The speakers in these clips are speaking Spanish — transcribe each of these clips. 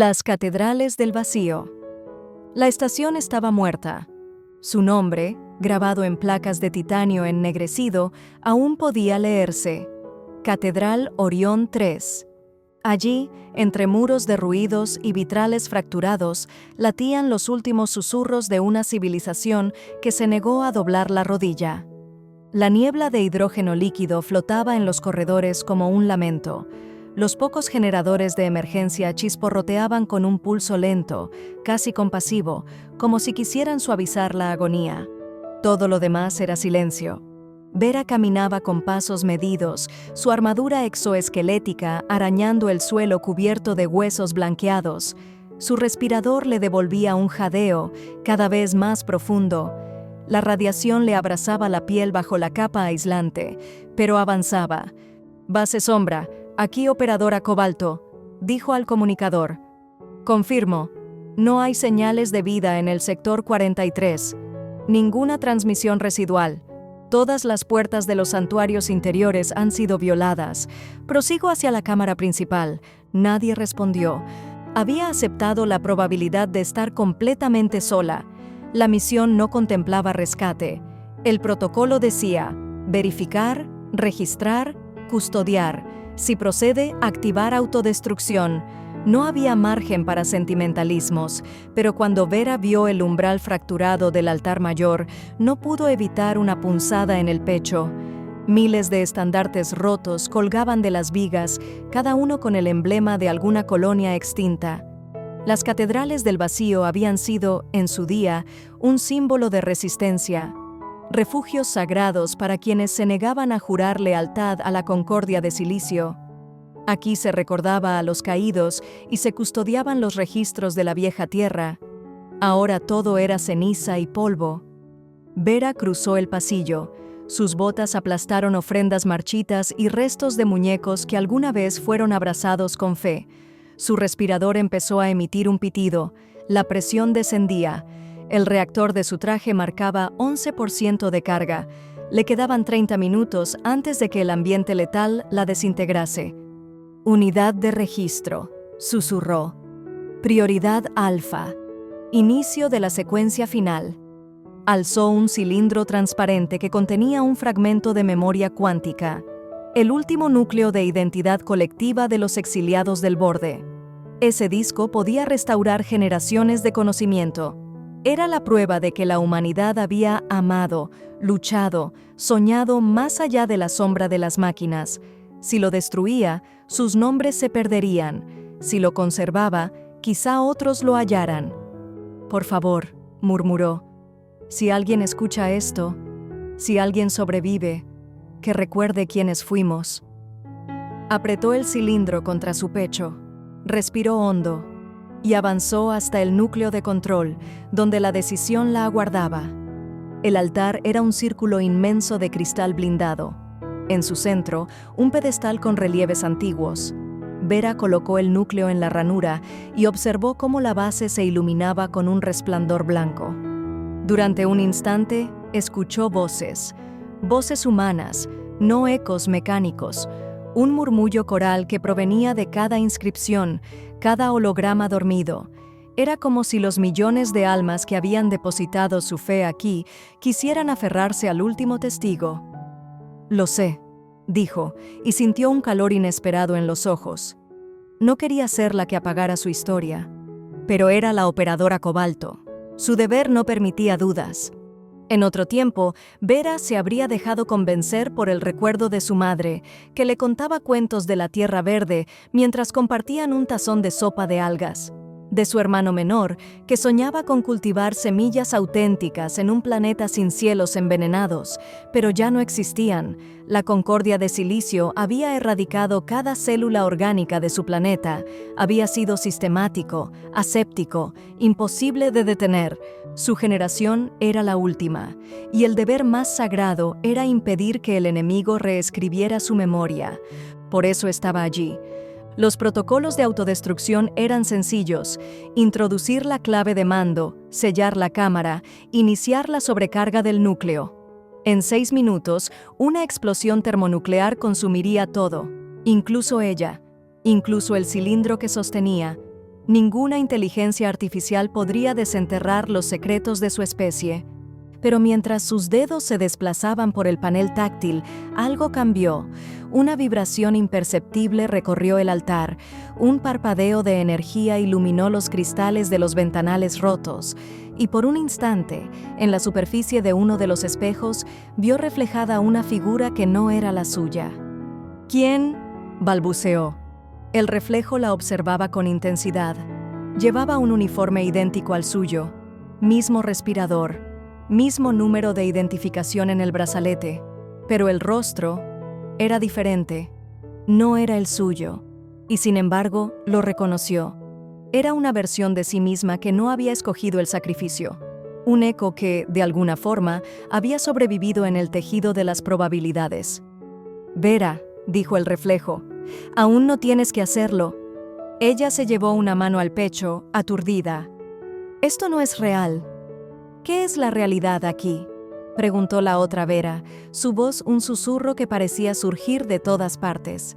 Las catedrales del vacío. La estación estaba muerta. Su nombre, grabado en placas de titanio ennegrecido, aún podía leerse: Catedral Orión 3. Allí, entre muros derruidos y vitrales fracturados, latían los últimos susurros de una civilización que se negó a doblar la rodilla. La niebla de hidrógeno líquido flotaba en los corredores como un lamento. Los pocos generadores de emergencia chisporroteaban con un pulso lento, casi compasivo, como si quisieran suavizar la agonía. Todo lo demás era silencio. Vera caminaba con pasos medidos, su armadura exoesquelética arañando el suelo cubierto de huesos blanqueados. Su respirador le devolvía un jadeo, cada vez más profundo. La radiación le abrazaba la piel bajo la capa aislante, pero avanzaba. «Base sombra, aquí operadora Cobalto», dijo al comunicador. «Confirmo, no hay señales de vida en el sector 43. Ninguna transmisión residual. Todas las puertas de los santuarios interiores han sido violadas. Prosigo hacia la cámara principal». Nadie respondió. Había aceptado la probabilidad de estar completamente sola. La misión no contemplaba rescate. El protocolo decía: verificar, registrar, custodiar. Si procede, activar autodestrucción. No había margen para sentimentalismos, pero cuando Vera vio el umbral fracturado del altar mayor, no pudo evitar una punzada en el pecho. Miles de estandartes rotos colgaban de las vigas, cada uno con el emblema de alguna colonia extinta. Las catedrales del vacío habían sido, en su día, un símbolo de resistencia. Refugios sagrados para quienes se negaban a jurar lealtad a la Concordia de Silicio. Aquí se recordaba a los caídos y se custodiaban los registros de la vieja tierra. Ahora todo era ceniza y polvo. Vera cruzó el pasillo. Sus botas aplastaron ofrendas marchitas y restos de muñecos que alguna vez fueron abrazados con fe. Su respirador empezó a emitir un pitido. La presión descendía. El reactor de su traje marcaba 11% de carga. Le quedaban 30 minutos antes de que el ambiente letal la desintegrase. «Unidad de registro», susurró. «Prioridad alfa. Inicio de la secuencia final». Alzó un cilindro transparente que contenía un fragmento de memoria cuántica, el último núcleo de identidad colectiva de los exiliados del borde. Ese disco podía restaurar generaciones de conocimiento. Era la prueba de que la humanidad había amado, luchado, soñado más allá de la sombra de las máquinas. Si lo destruía, sus nombres se perderían. Si lo conservaba, quizá otros lo hallaran. «Por favor», murmuró, «si alguien escucha esto, si alguien sobrevive, que recuerde quiénes fuimos». Apretó el cilindro contra su pecho, respiró hondo y avanzó hasta el núcleo de control, donde la decisión la aguardaba. El altar era un círculo inmenso de cristal blindado. En su centro, un pedestal con relieves antiguos. Vera colocó el núcleo en la ranura y observó cómo la base se iluminaba con un resplandor blanco. Durante un instante, escuchó voces humanas, no ecos mecánicos, un murmullo coral que provenía de cada inscripción, cada holograma dormido. Era como si los millones de almas que habían depositado su fe aquí quisieran aferrarse al último testigo. «Lo sé», dijo, y sintió un calor inesperado en los ojos. No quería ser la que apagara su historia, pero era la operadora Cobalto. Su deber no permitía dudas. En otro tiempo, Vera se habría dejado convencer por el recuerdo de su madre, que le contaba cuentos de la Tierra Verde mientras compartían un tazón de sopa de algas. De su hermano menor, que soñaba con cultivar semillas auténticas en un planeta sin cielos envenenados, pero ya no existían. La Concordia de Silicio había erradicado cada célula orgánica de su planeta. Había sido sistemático, aséptico, imposible de detener. Su generación era la última, y el deber más sagrado era impedir que el enemigo reescribiera su memoria. Por eso estaba allí. Los protocolos de autodestrucción eran sencillos: introducir la clave de mando, sellar la cámara, iniciar la sobrecarga del núcleo. En 6 minutos, una explosión termonuclear consumiría todo, incluso ella, incluso el cilindro que sostenía, Ninguna inteligencia artificial podría desenterrar los secretos de su especie. Pero mientras sus dedos se desplazaban por el panel táctil, algo cambió. Una vibración imperceptible recorrió el altar. Un parpadeo de energía iluminó los cristales de los ventanales rotos. Y por un instante, en la superficie de uno de los espejos, vio reflejada una figura que no era la suya. ¿Quién?, balbuceó. El reflejo la observaba con intensidad. Llevaba un uniforme idéntico al suyo, mismo respirador, mismo número de identificación en el brazalete, pero el rostro era diferente. No era el suyo, y sin embargo lo reconoció. Era una versión de sí misma que no había escogido el sacrificio. Un eco que, de alguna forma, había sobrevivido en el tejido de las probabilidades. «Vera», dijo el reflejo, «aún no tienes que hacerlo». Ella se llevó una mano al pecho, aturdida. «Esto no es real». «¿Qué es la realidad aquí?», preguntó la otra Vera, su voz un susurro que parecía surgir de todas partes.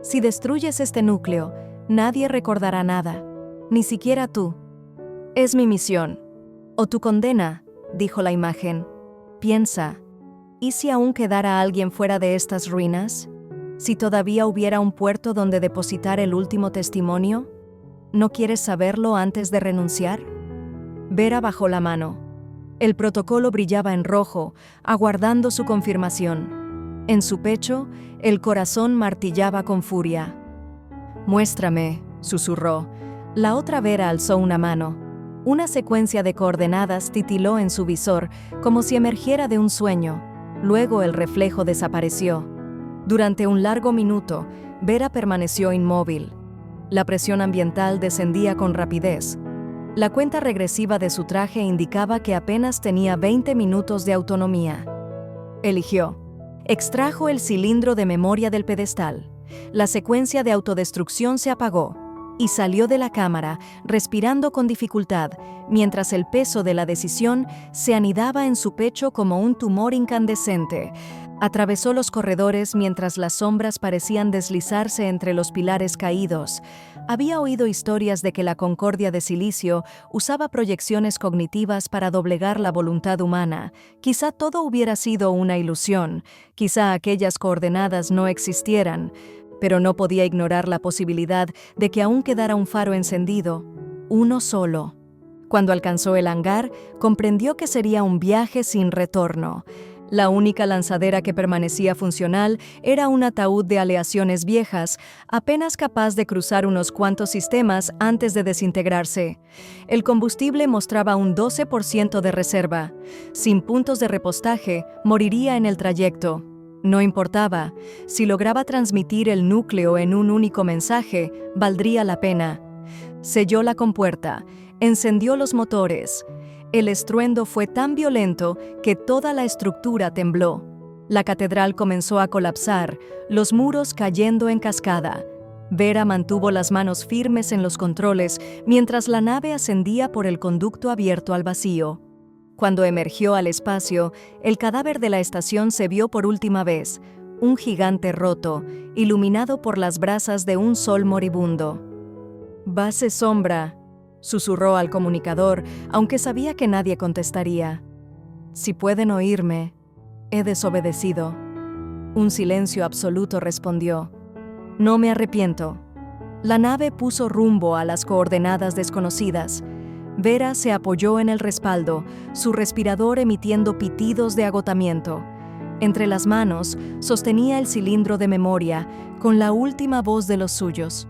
«Si destruyes este núcleo, nadie recordará nada, ni siquiera tú. Es mi misión. O tu condena», dijo la imagen. «Piensa, ¿y si aún quedara alguien fuera de estas ruinas? ¿Si todavía hubiera un puerto donde depositar el último testimonio? ¿No quieres saberlo antes de renunciar?». Vera bajó la mano. El protocolo brillaba en rojo, aguardando su confirmación. En su pecho, el corazón martillaba con furia. «Muéstrame», susurró. La otra Vera alzó una mano. Una secuencia de coordenadas titiló en su visor, como si emergiera de un sueño. Luego el reflejo desapareció. Durante un largo minuto, Vera permaneció inmóvil. La presión ambiental descendía con rapidez. La cuenta regresiva de su traje indicaba que apenas tenía 20 minutos de autonomía. Eligió. Extrajo el cilindro de memoria del pedestal. La secuencia de autodestrucción se apagó y salió de la cámara, respirando con dificultad, mientras el peso de la decisión se anidaba en su pecho como un tumor incandescente. Atravesó los corredores mientras las sombras parecían deslizarse entre los pilares caídos. Había oído historias de que la Concordia de Silicio usaba proyecciones cognitivas para doblegar la voluntad humana. Quizá todo hubiera sido una ilusión, quizá aquellas coordenadas no existieran, pero no podía ignorar la posibilidad de que aún quedara un faro encendido, uno solo. Cuando alcanzó el hangar, comprendió que sería un viaje sin retorno. La única lanzadera que permanecía funcional era un ataúd de aleaciones viejas, apenas capaz de cruzar unos cuantos sistemas antes de desintegrarse. El combustible mostraba un 12% de reserva. Sin puntos de repostaje, moriría en el trayecto. No importaba. Si lograba transmitir el núcleo en un único mensaje, valdría la pena. Selló la compuerta, encendió los motores. El estruendo fue tan violento que toda la estructura tembló. La catedral comenzó a colapsar, los muros cayendo en cascada. Vera mantuvo las manos firmes en los controles mientras la nave ascendía por el conducto abierto al vacío. Cuando emergió al espacio, el cadáver de la estación se vio por última vez, un gigante roto, iluminado por las brasas de un sol moribundo. «Base Sombra», susurró al comunicador, aunque sabía que nadie contestaría. «Si pueden oírme, he desobedecido». Un silencio absoluto respondió. «No me arrepiento». La nave puso rumbo a las coordenadas desconocidas. Vera se apoyó en el respaldo, su respirador emitiendo pitidos de agotamiento. Entre las manos, sostenía el cilindro de memoria, con la última voz de los suyos.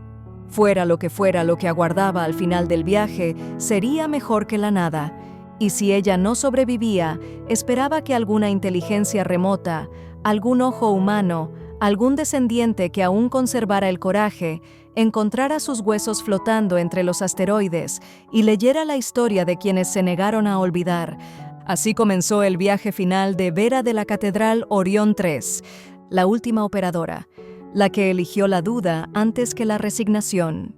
Fuera lo que aguardaba al final del viaje, sería mejor que la nada. Y si ella no sobrevivía, esperaba que alguna inteligencia remota, algún ojo humano, algún descendiente que aún conservara el coraje, encontrara sus huesos flotando entre los asteroides y leyera la historia de quienes se negaron a olvidar. Así comenzó el viaje final de Vera de la Catedral Orión 3, la última operadora, la que eligió la duda antes que la resignación.